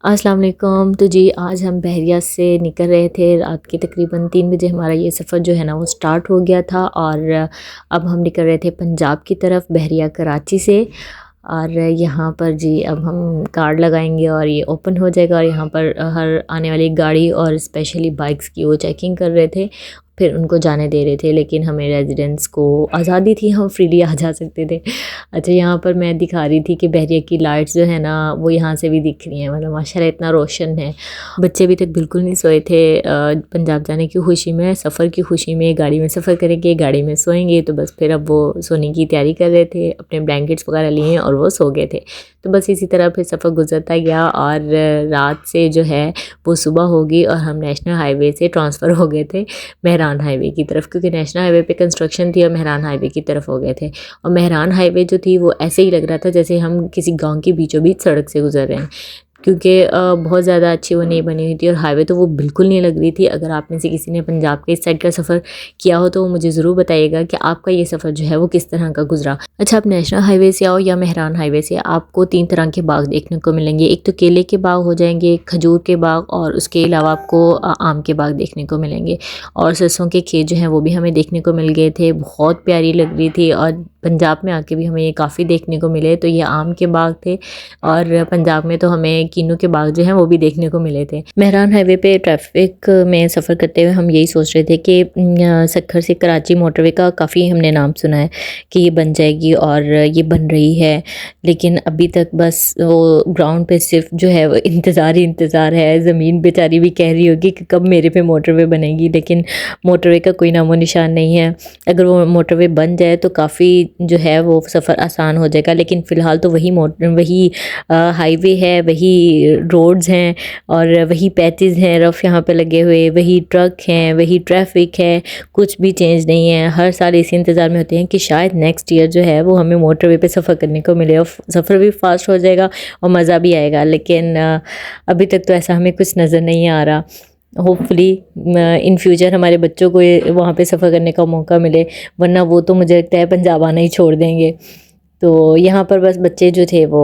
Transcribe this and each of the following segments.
अस्सलाम वालेकुम। तो जी आज हम बहरिया से निकल रहे थे। रात के तकरीबन 3 बजे हमारा ये सफ़र जो है ना वो स्टार्ट हो गया था और अब हम निकल रहे थे पंजाब की तरफ, बहरिया कराची से। और यहाँ पर जी अब हम कार्ड लगाएंगे और ये ओपन हो जाएगा और यहाँ पर हर आने वाली गाड़ी और स्पेशली बाइक्स की वो चेकिंग कर रहे थे, फिर उनको जाने दे रहे थे। लेकिन हमें रेजिडेंट्स को आज़ादी थी, हम फ्रीली आ जा सकते थे। अच्छा, यहाँ पर मैं दिखा रही थी कि बहरिया की लाइट्स जो है ना वो यहाँ से भी दिख रही हैं, मतलब माशाल्लाह इतना रोशन है। बच्चे अभी तक बिल्कुल नहीं सोए थे। पंजाब जाने की खुशी में, सफ़र की खुशी में, गाड़ी में सफ़र करेंगे, गाड़ी में सोएंगे, तो बस फिर अब वो सोने की तैयारी कर रहे थे, अपने ब्लैंकेट्स वगैरह लिए और वो सो गए थे। तो बस इसी तरह फिर सफ़र गुजरता गया और रात से जो है वो सुबह होगी और हम नेशनल हाईवे से ट्रांसफ़र हो गए थे मेहरान हाईवे की तरफ, क्योंकि नेशनल हाईवे पे कंस्ट्रक्शन थी और मेहरान हाईवे की तरफ हो गए थे। और मेहरान हाईवे जो थी वो ऐसे ही लग रहा था जैसे हम किसी गांव के बीचों बीच सड़क से गुजर रहे हैं, क्योंकि बहुत ज़्यादा अच्छी वो नहीं बनी हुई थी और हाईवे तो वो बिल्कुल नहीं लग रही थी। अगर आप में से किसी ने पंजाब के इस साइड का सफ़र किया हो तो वो मुझे ज़रूर बताइएगा कि आपका ये सफ़र जो है वो किस तरह का गुजरा। अच्छा, आप नेशनल हाईवे से आओ या मेहरान हाईवे से, आपको 3 तरह के बाग देखने को मिलेंगे। एक तो केले के बाग हो जाएंगे, खजूर के बाग, और उसके अलावा आपको आम के बाग देखने को मिलेंगे। और सरसों के खेत जो हैं वो भी हमें देखने को मिल गए थे, बहुत प्यारी लग रही थी। और पंजाब में आके भी हमें ये काफ़ी देखने को मिले। तो ये आम के बाग थे और पंजाब में तो हमें किन्नू के बाग जो हैं वो भी देखने को मिले थे। मेहरान हाईवे पे ट्रैफिक में सफ़र करते हुए हम यही सोच रहे थे कि सक्खर से कराची मोटरवे का काफ़ी हमने नाम सुना है कि ये बन जाएगी और ये बन रही है, लेकिन अभी तक बस वो ग्राउंड पे सिर्फ जो है वो इंतज़ार ही इंतज़ार है। ज़मीन बेचारी भी कह रही होगी कि कब मेरे पे मोटरवे बनेगी, लेकिन मोटरवे का कोई नामो निशान नहीं है। अगर वो मोटरवे बन जाए तो काफ़ी जो है वो सफ़र आसान हो जाएगा, लेकिन फ़िलहाल तो वही हाईवे है, वही रोड्स हैं और वही पैचेस हैं रफ़ यहाँ पे लगे हुए, वही ट्रक हैं, वही ट्रैफिक है, कुछ भी चेंज नहीं है। हर साल इसी इंतज़ार में होते हैं कि शायद नेक्स्ट ईयर जो है वो हमें मोटरवे पे सफ़र करने को मिले और सफ़र भी फास्ट हो जाएगा और मज़ा भी आएगा। लेकिन अभी तक तो ऐसा हमें कुछ नज़र नहीं आ रहा। होपफुली इन फ्यूचर हमारे बच्चों को वहाँ पे सफ़र करने का मौका मिले, वरना वो तो मुझे लगता है पंजाब आना ही छोड़ देंगे। तो यहाँ पर बस बच्चे जो थे वो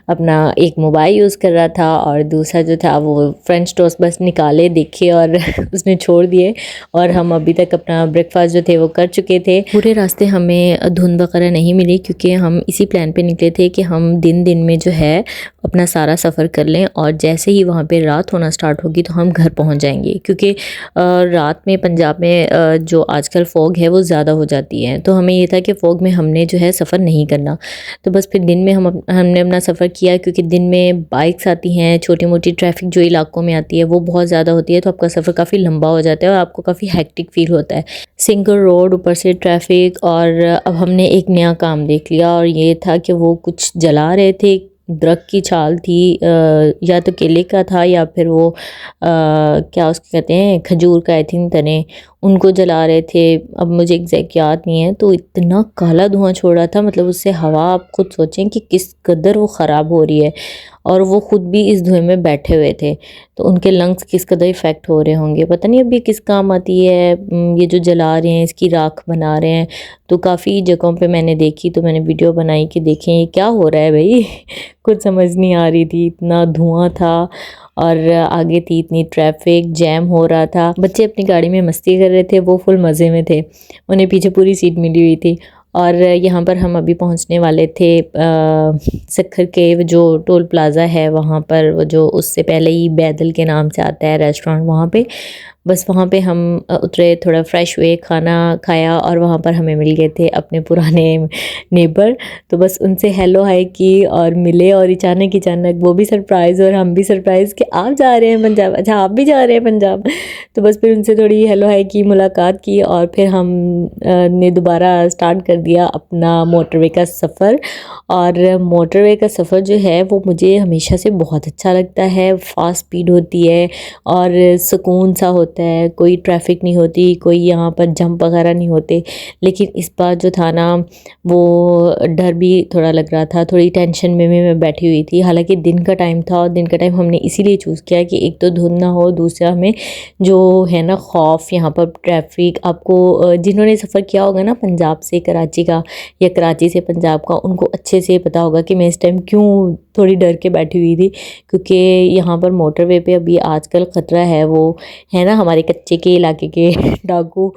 अपना एक मोबाइल यूज़ कर रहा था और दूसरा जो था वो फ्रेंच टोस्ट बस निकाले, देखे और उसने छोड़ दिए। और हम अभी तक अपना ब्रेकफास्ट जो थे वो कर चुके थे। पूरे रास्ते हमें धुंध वगैरह नहीं मिली, क्योंकि हम इसी प्लान पे निकले थे कि हम दिन में जो है अपना सारा सफ़र कर लें और जैसे ही वहाँ पे रात होना स्टार्ट होगी तो हम घर पहुँच जाएंगे, क्योंकि रात में पंजाब में जो आजकल फ़ॉग है वो ज़्यादा हो जाती है। तो हमें ये था कि फ़ॉग में हमने जो है सफ़र नहीं करना। तो बस फिर दिन में हमने अपना सफ़र किया, क्योंकि दिन में बाइक्स आती हैं, छोटी मोटी ट्रैफिक जो इलाकों में आती है वो बहुत ज़्यादा होती है, तो आपका सफ़र काफ़ी लंबा हो जाता है और आपको काफ़ी हेक्टिक फील होता है। सिंगल रोड, ऊपर से ट्रैफिक। और अब हमने एक नया काम देख लिया और ये था कि वो कुछ जला रहे थे, दरख्त की छाल थी, या तो केले का था या फिर वो क्या उसको कहते हैं, खजूर का आई थिंक, तने, उनको जला रहे थे। अब मुझे एग्जैक्ट याद नहीं है। तो इतना काला धुआं छोड़ा था, मतलब उससे हवा आप खुद सोचें कि किस कदर वो ख़राब हो रही है, और वो ख़ुद भी इस धुएं में बैठे हुए थे, तो उनके लंग्स किस कदर इफ़ेक्ट हो रहे होंगे। पता नहीं अब ये किस काम आती है, ये जो जला रहे हैं इसकी राख बना रहे हैं। तो काफ़ी जगहों पे मैंने देखी, तो मैंने वीडियो बनाई कि देखें ये क्या हो रहा है भाई कुछ समझ नहीं आ रही थी, इतना धुआं था और आगे थी इतनी ट्रैफिक, जैम हो रहा था। बच्चे अपनी गाड़ी में मस्ती कर रहे थे, वो फुल मज़े में थे, उन्हें पीछे पूरी सीट मिली हुई थी। और यहाँ पर हम अभी पहुँचने वाले थे सक्खर के जो टोल प्लाज़ा है वहाँ पर, वो जो उससे पहले ही बैदल के नाम से आता है रेस्टोरेंट, वहाँ पे बस वहाँ पे हम उतरे, थोड़ा फ्रेश हुए, खाना खाया और वहाँ पर हमें मिल गए थे अपने पुराने नेबर। तो बस उनसे हेलो हाय की और मिले, और अचानक वो भी सरप्राइज़ और हम भी सरप्राइज़ कि आप जा रहे हैं पंजाब, अच्छा आप भी जा रहे हैं पंजाब। तो बस फिर उनसे थोड़ी हेलो हाय की, मुलाकात की और फिर हम ने दोबारा स्टार्ट कर दिया अपना मोटरवे का सफ़र। और मोटरवे का सफ़र जो है वो मुझे हमेशा से बहुत अच्छा लगता है। फ़ास्ट स्पीड होती है और सुकून सा होता है, कोई ट्रैफिक नहीं होती, कोई यहाँ पर जंप वगैरह नहीं होते। लेकिन इस बार जो था ना वो डर भी थोड़ा लग रहा था, थोड़ी टेंशन में मैं बैठी हुई थी। हालांकि दिन का टाइम था और दिन का टाइम हमने इसीलिए चूज़ किया कि एक तो धुंध ना हो, दूसरा हमें जो है ना खौफ, यहाँ पर ट्रैफिक, आपको जिन्होंने सफ़र किया होगा ना पंजाब से कराची कराची का या कराची से पंजाब का, उनको अच्छे से पता होगा कि मैं इस टाइम क्यों थोड़ी डर के बैठी हुई थी, क्योंकि यहाँ पर मोटरवे पे अभी आजकल ख़तरा है, वो है ना हमारे कच्चे के इलाके के डाकू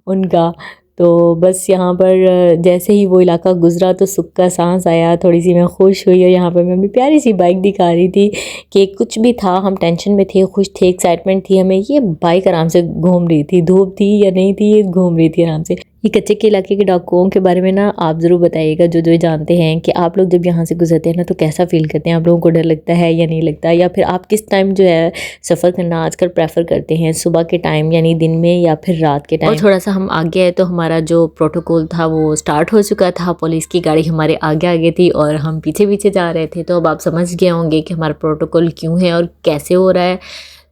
उनका। तो बस यहाँ पर जैसे ही वो इलाका गुजरा तो सुख का सांस आया, थोड़ी सी मैं खुश हुई। और यहाँ पर मैं अपनी प्यारी सी बाइक दिखा रही थी कि कुछ भी था, हम टेंशन में थे, खुश थे, एक्साइटमेंट थी हमें, ये बाइक आराम से घूम रही थी, धूप थी या नहीं थी, ये घूम रही थी आराम से। ये कच्चे के इलाके के डाकुओं के बारे में ना आप ज़रूर बताइएगा जो जो जानते हैं, कि आप लोग जब यहाँ से गुजरते हैं ना तो कैसा फ़ील करते हैं, आप लोगों को डर लगता है या नहीं लगता, या फिर आप किस टाइम जो है सफ़र करना आजकल प्रेफर करते हैं, सुबह के टाइम यानी दिन में या फिर रात के टाइम। और थोड़ा सा हम आगे आए तो हमारा जो प्रोटोकॉल था वो स्टार्ट हो चुका था, पुलिस की गाड़ी हमारे आगे आगे थी और हम पीछे पीछे जा रहे थे। तो अब आप समझ गए होंगे कि हमारा प्रोटोकॉल क्यों है और कैसे हो रहा है,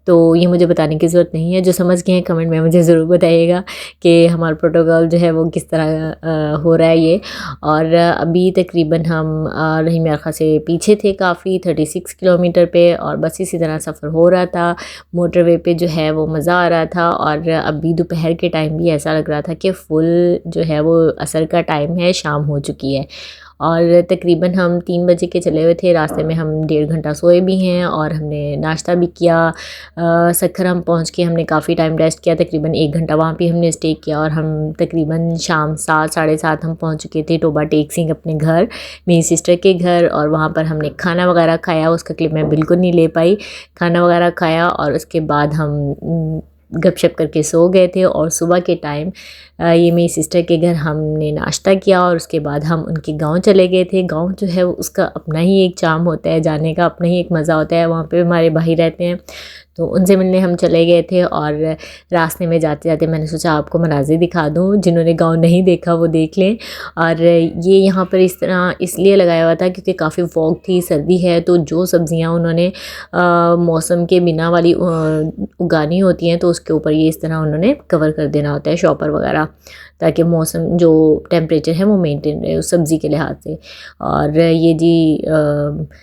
तो ये मुझे बताने की ज़रूरत नहीं है। जो समझ गए हैं कमेंट में मुझे ज़रूर बताइएगा कि हमारा प्रोटोकॉल जो है वो किस तरह हो रहा है ये। और अभी तकरीबन हम रहीम यारखा से पीछे थे काफ़ी, 36 किलोमीटर पे, और बस इसी तरह सफ़र हो रहा था। मोटरवे पे जो है वो मज़ा आ रहा था। और अभी दोपहर के टाइम भी ऐसा लग रहा था कि फुल जो है वो असर का टाइम है, शाम हो चुकी है। और तकरीबन हम 3 बजे के चले हुए थे, रास्ते में हम 1.5 घंटा सोए भी हैं और हमने नाश्ता भी किया। सखर हम पहुंच के हमने काफ़ी टाइम रेस्ट किया, तकरीबन 1 घंटा वहाँ पे हमने स्टे किया। और हम तकरीबन शाम 7 साढ़े 7 हम पहुंच चुके थे टोबा टेक सिंह अपने घर, मेरी सिस्टर के घर। और वहाँ पर हमने खाना वगैरह खाया, उसका क्लिप मैं बिल्कुल नहीं ले पाई। खाना वगैरह खाया और उसके बाद हम गपशप करके सो गए थे। और सुबह के टाइम ये मेरी सिस्टर के घर हमने नाश्ता किया और उसके बाद हम उनके गांव चले गए थे। गांव जो है उसका अपना ही एक चार्म होता है, जाने का अपना ही एक मज़ा होता है। वहाँ पे हमारे भाई रहते हैं तो उनसे मिलने हम चले गए थे। और रास्ते में जाते जाते मैंने सोचा आपको मनाज़िर दिखा दूँ, जिन्होंने गांव नहीं देखा वो देख लें। और ये यहाँ पर इस तरह इसलिए लगाया हुआ था क्योंकि काफ़ी फॉग थी, सर्दी है, तो जो सब्ज़ियाँ उन्होंने मौसम के बिना वाली उगानी होती हैं तो उसके ऊपर ये इस तरह उन्होंने कवर कर देना होता है, शॉपर वगैरह, ताकि मौसम जो टेम्परेचर है वो मेंटेन रहे उस सब्ज़ी के लिहाज से। और ये जी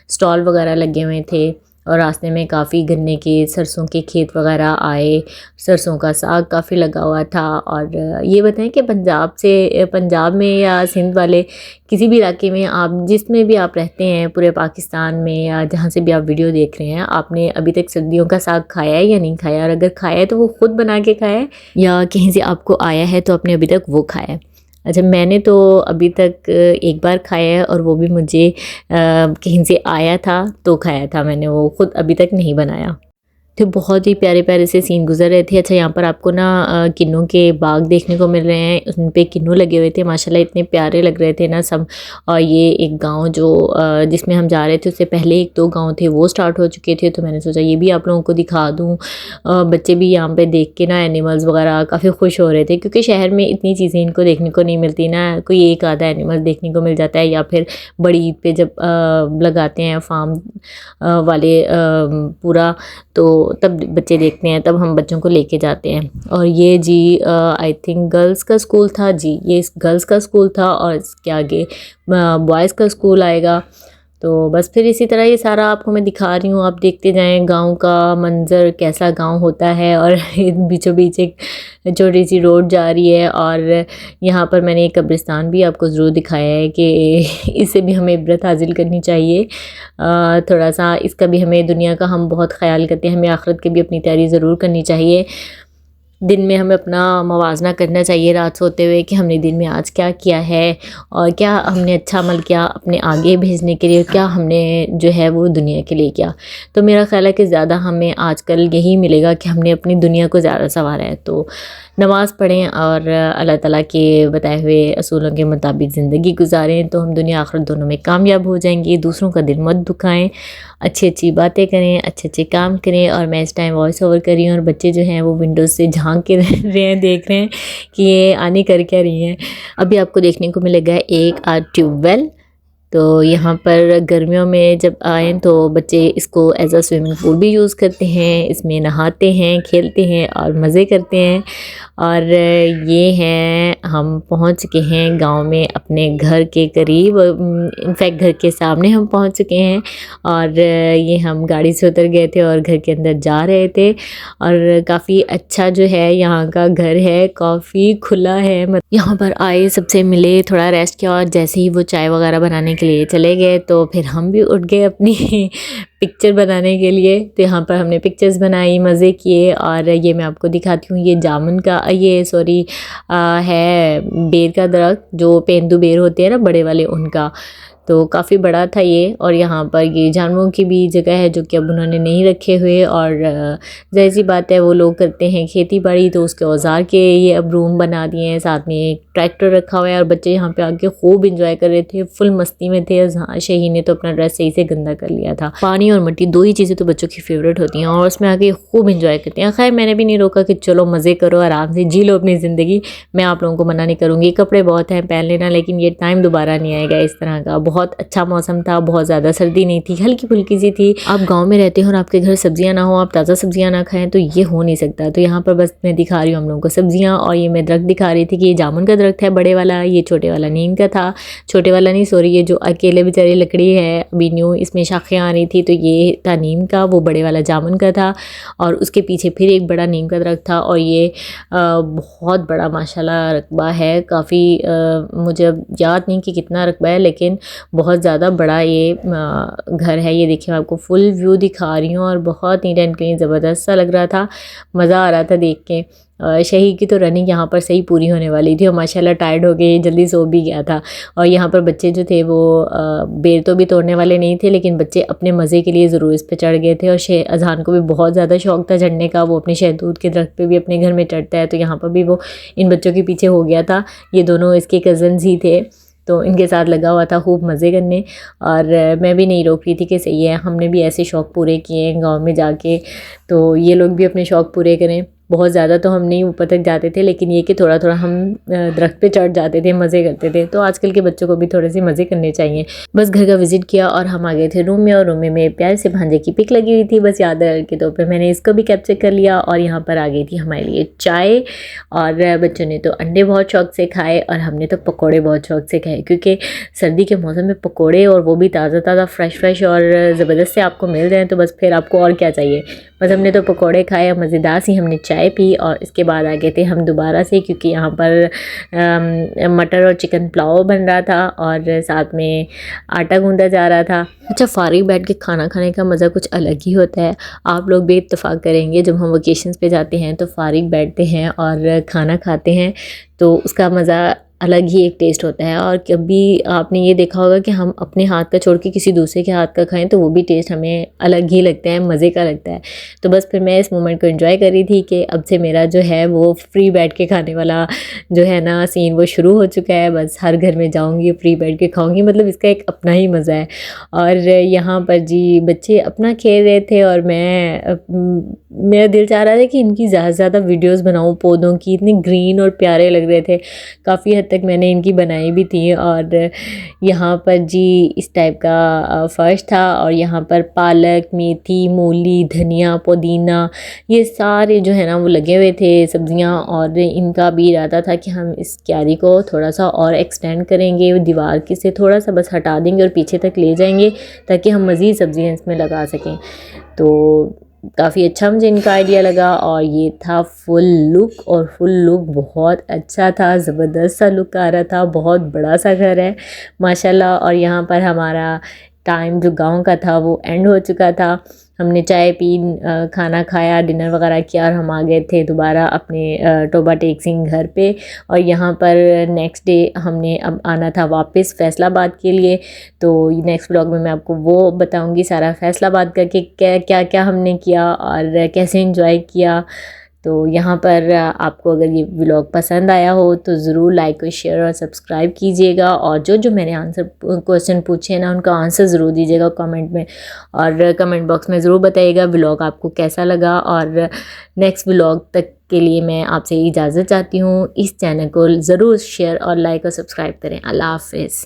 स्टॉल वगैरह लगे हुए थे और रास्ते में काफ़ी गन्ने के, सरसों के खेत वगैरह आए, सरसों का साग काफ़ी लगा हुआ था। और ये बताएं कि पंजाब में या सिंध वाले किसी भी इलाके में, आप जिसमें भी आप रहते हैं पूरे पाकिस्तान में या जहाँ से भी आप वीडियो देख रहे हैं, आपने अभी तक सर्दियों का साग खाया है या नहीं खाया? और अगर खाया है तो वो खुद बना के खाया है या कहीं से आपको आया है तो आपने अभी तक वो खाया है? अच्छा, मैंने तो अभी तक एक बार खाया है और वो भी मुझे कहीं से आया था तो खाया था मैंने, वो खुद अभी तक नहीं बनाया। तो बहुत ही प्यारे प्यारे से सीन गुजर रहे थे। अच्छा, यहाँ पर आपको ना किन्नों के बाग देखने को मिल रहे हैं, उन पे किन्नू लगे हुए थे, माशाल्लाह इतने प्यारे लग रहे थे ना सब। और ये एक गांव जो जिसमें हम जा रहे थे उससे पहले 1-2 गांव थे वो स्टार्ट हो चुके थे, तो मैंने सोचा ये भी आप लोगों को दिखा दूँ। बच्चे भी यहाँ पे देख के ना एनिमल्स वगैरह काफ़ी खुश हो रहे थे, क्योंकि शहर में इतनी चीज़ें इनको देखने को नहीं मिलती ना, कोई एक आधा एनिमल देखने को मिल जाता है, या फिर बड़ी ईद पे जब लगाते हैं फार्म वाले पूरा, तो तब बच्चे देखते हैं, तब हम बच्चों को लेके जाते हैं। और ये जी आई थिंक गर्ल्स का स्कूल था जी, ये गर्ल्स का स्कूल था और इसके आगे बॉयज़ का स्कूल आएगा। तो बस फिर इसी तरह ये सारा आपको मैं दिखा रही हूँ, आप देखते जाएं गांव का मंजर, कैसा गांव होता है। और बीचों बीच एक छोटी सी रोड जा रही है। और यहाँ पर मैंने एक कब्रिस्तान भी आपको ज़रूर दिखाया है कि इससे भी हमें इबरत हासिल करनी चाहिए। थोड़ा सा इसका भी हमें, दुनिया का हम बहुत ख्याल करते हैं, हमें आखिरत की भी अपनी तैयारी ज़रूर करनी चाहिए। दिन में हमें अपना मवाजना करना चाहिए रात सोते हुए कि हमने दिन में आज क्या किया है और क्या हमने अच्छा अमल किया अपने आगे भेजने के लिए, क्या हमने जो है वो दुनिया के लिए किया। तो मेरा ख्याल है कि ज़्यादा हमें आजकल यही मिलेगा कि हमने अपनी दुनिया को ज़्यादा संवारा है। तो नमाज़ पढ़ें और अल्लाह ताला के बताए हुए असूलों के मुताबिक ज़िंदगी गुजारें, तो हम दुनिया आखिरत दोनों में कामयाब हो जाएंगे। दूसरों का दिल मत दुखाएं, अच्छी अच्छी बातें करें, अच्छे अच्छे काम करें। और मैं इस टाइम वॉइस ओवर कर रही हूँ और बच्चे जो हैं वो विंडोज़ से झांक के रहे हैं, देख रहे हैं कि ये आने कर क्या रही हैं। अभी आपको देखने को मिलेगा एक ट्यूबवेल। तो यहाँ पर गर्मियों में जब आएँ तो बच्चे इसको एज अ स्विमिंग पूल भी यूज़ करते हैं, इसमें नहाते हैं, खेलते हैं और मज़े करते हैं। और ये हैं, हम पहुंच चुके हैं गांव में अपने घर के करीब, इनफैक्ट घर के सामने हम पहुंच चुके हैं। और ये हम गाड़ी से उतर गए थे और घर के अंदर जा रहे थे। और काफ़ी अच्छा जो है यहाँ का घर है, काफ़ी खुला है। यहाँ पर आए, सबसे मिले, थोड़ा रेस्ट किया और जैसे ही वो चाय वगैरह बनाने के लिए चले गए तो फिर हम भी उठ गए अपनी पिक्चर बनाने के लिए। तो यहाँ पर हमने पिक्चर्स बनाई, मज़े किए। और ये मैं आपको दिखाती हूँ, ये जामुन का, ये सॉरी है बेर का दरख्त, जो पेंदू बेर होते हैं ना बड़े वाले, उनका। तो काफ़ी बड़ा था ये। और यहाँ पर ये जानवरों की भी जगह है जो कि अब उन्होंने नहीं रखे हुए। और जाहिर सी बात है, वो लोग करते हैं खेती बाड़ी, तो उसके औजार के ये अब रूम बना दिए हैं। साथ में एक ट्रैक्टर रखा हुआ है और बच्चे यहाँ पे आके खूब इंजॉय कर रहे थे, फुल मस्ती में थे। शही ने तो अपना ड्रेस सही से गंदा कर लिया था। पानी और मिट्टी, दो ही चीज़ें तो बच्चों की फेवरेट होती हैं और उसमें आके खूब इंजॉय करते हैं। खैर मैंने भी नहीं रोका कि चलो मज़े करो, आराम से जी लो अपनी ज़िंदगी। मैं आप लोगों को मना नहीं करूँगी, कपड़े बहुत हैं पहन लेना, लेकिन ये टाइम दोबारा नहीं आएगा इस तरह का। बहुत अच्छा मौसम था, बहुत ज़्यादा सर्दी नहीं थी, हल्की फुल्की सी थी। आप गांव में रहते हो और आपके घर सब्जियां ना हो, आप ताज़ा सब्जियां ना खाएं, तो ये हो नहीं सकता। तो यहाँ पर बस मैं दिखा रही हूँ हम लोगों को सब्जियां। और ये मैं दरख्त दिखा रही थी कि ये जामुन का दरख्त है बड़े वाला, ये छोटे वाला नीम का था। छोटे वाला नहीं, सॉरी, ये जो अकेले बेचारी लकड़ी है अभी न्यू, इसमें शाखें आ रही थी, तो ये था नीम का, वो बड़े वाला जामुन का था। और उसके पीछे फिर एक बड़ा नीम का दरख्त था। और ये बहुत बड़ा माशाल्लाह रकबा है, काफ़ी मुझे अब याद नहीं कि कितना रकबा है, लेकिन बहुत ज़्यादा बड़ा ये घर है। ये देखिए, मैं आपको फुल व्यू दिखा रही हूँ और बहुत नीट एंड क्लीन, ज़बरदस्त सा लग रहा था, मज़ा आ रहा था देख के। शही की तो रनिंग यहाँ पर सही पूरी होने वाली थी और माशाल्लाह टायर्ड हो गई, जल्दी सो भी गया था। और यहाँ पर बच्चे जो थे वो बेर तो भी तोड़ने वाले नहीं थे, लेकिन बच्चे अपने मज़े के लिए ज़रूर इस पे चढ़ गए थे। और अज़ान को भी बहुत ज़्यादा शौक था चढ़ने का, वो अपने शहतूत के दरख्त पे भी अपने घर में चढ़ता है, तो यहाँ पर भी वो इन बच्चों के पीछे हो गया था। ये दोनों इसके कज़न्स ही थे, तो इनके साथ लगा हुआ था खूब मज़े करने। और मैं भी नहीं रोक रही थी कि सही है, हमने भी ऐसे शौक़ पूरे किए हैं गांव में जाके, तो ये लोग भी अपने शौक़ पूरे करें। बहुत ज़्यादा तो हम नहीं ऊपर तक जाते थे, लेकिन ये कि थोड़ा थोड़ा हम दरख्त पे चढ़ जाते थे, मज़े करते थे। तो आजकल के बच्चों को भी थोड़े से मज़े करने चाहिए। बस घर का विज़िट किया और हम आ गए थे रूम में, और रूम में मेरे प्यारे से भांजे की पिक लगी हुई थी, बस याद के तौर पर मैंने इसको भी कैप्चर कर लिया। और यहाँ पर आ गई थी हमारे लिए चाय, और बच्चों ने तो अंडे बहुत शौक से खाए और हमने तो पकौड़े बहुत शौक से खाए, क्योंकि सर्दी के मौसम में पकौड़े, और वो भी ताज़ा ताज़ा फ्रेश और ज़बरदस्त से आपको मिल जाए, तो बस फिर आपको और क्या चाहिए। बस हमने तो पकौड़े खाए, मज़ेदार सी हमने चाय पी। और इसके बाद आ गए थे हम दोबारा से, क्योंकि यहाँ पर मटर और चिकन पुलाव बन रहा था और साथ में आटा गूंदा जा रहा था। अच्छा, फारिग बैठ के खाना खाने का मज़ा कुछ अलग ही होता है। आप लोग भी इत्तेफाक करेंगे, जब हम वेकेशंस पे जाते हैं तो फारिग बैठते हैं और खाना खाते हैं, तो उसका मज़ा अलग ही एक टेस्ट होता है। और कभी आपने ये देखा होगा कि हम अपने हाथ का छोड़ के किसी दूसरे के हाथ का खाएं, तो वो भी टेस्ट हमें अलग ही लगता है, मज़े का लगता है। तो बस फिर मैं इस मोमेंट को एंजॉय कर रही थी कि अब से मेरा जो है वो फ्री बैठ के खाने वाला जो है ना सीन, वो शुरू हो चुका है। बस हर घर में जाऊँगी, फ्री बैठ के खाऊँगी, मतलब इसका एक अपना ही मज़ा है। और यहाँ पर जी बच्चे अपना खेल रहे थे और मेरा दिल चाह रहा था कि इनकी ज़्यादा से ज़्यादा वीडियोज़ बनाऊँ पौधों की, इतने ग्रीन और प्यारे लग रहे थे। काफ़ी हद तक मैंने इनकी बनाई भी थी। और यहाँ पर जी इस टाइप का फर्श था, और यहाँ पर पालक, मेथी, मूली, धनिया, पुदीना, ये सारे जो है ना वो लगे हुए थे सब्जियाँ। और इनका भी इरादा था कि हम इस क्यारी को थोड़ा सा और एक्सटेंड करेंगे, दीवार के से थोड़ा सा बस हटा देंगे और पीछे तक ले जाएंगे, ताकि हम मज़ीद सब्जियाँ इसमें लगा सकें। तो काफ़ी अच्छा मुझे इनका आइडिया लगा। और ये था फुल लुक, और फुल लुक बहुत अच्छा था, ज़बरदस्त सा लुक आ रहा था। बहुत बड़ा सा घर है माशाल्लाह। और यहाँ पर हमारा टाइम जो गांव का था वो एंड हो चुका था। हमने चाय पी, खाना खाया, डिनर वगैरह किया, और हम आ गए थे दोबारा अपने टोबा टेक सिंह घर पे। और यहाँ पर नेक्स्ट डे हमने अब आना था वापस फैसलाबाद के लिए। तो नेक्स्ट व्लॉग में मैं आपको वो बताऊँगी सारा फैसलाबाद का कि क्या क्या हमने किया और कैसे एंजॉय किया। तो यहाँ पर आपको अगर ये व्लॉग पसंद आया हो तो ज़रूर लाइक और शेयर और सब्सक्राइब कीजिएगा। और जो मैंने क्वेश्चन पूछे हैं ना, उनका आंसर ज़रूर दीजिएगा कमेंट में, और कमेंट बॉक्स में ज़रूर बताइएगा व्लॉग आपको कैसा लगा। और नेक्स्ट व्लॉग तक के लिए मैं आपसे इजाज़त चाहती हूँ। इस चैनल को ज़रूर शेयर और लाइक और सब्सक्राइब करें। अल्लाह हाफ़िज़।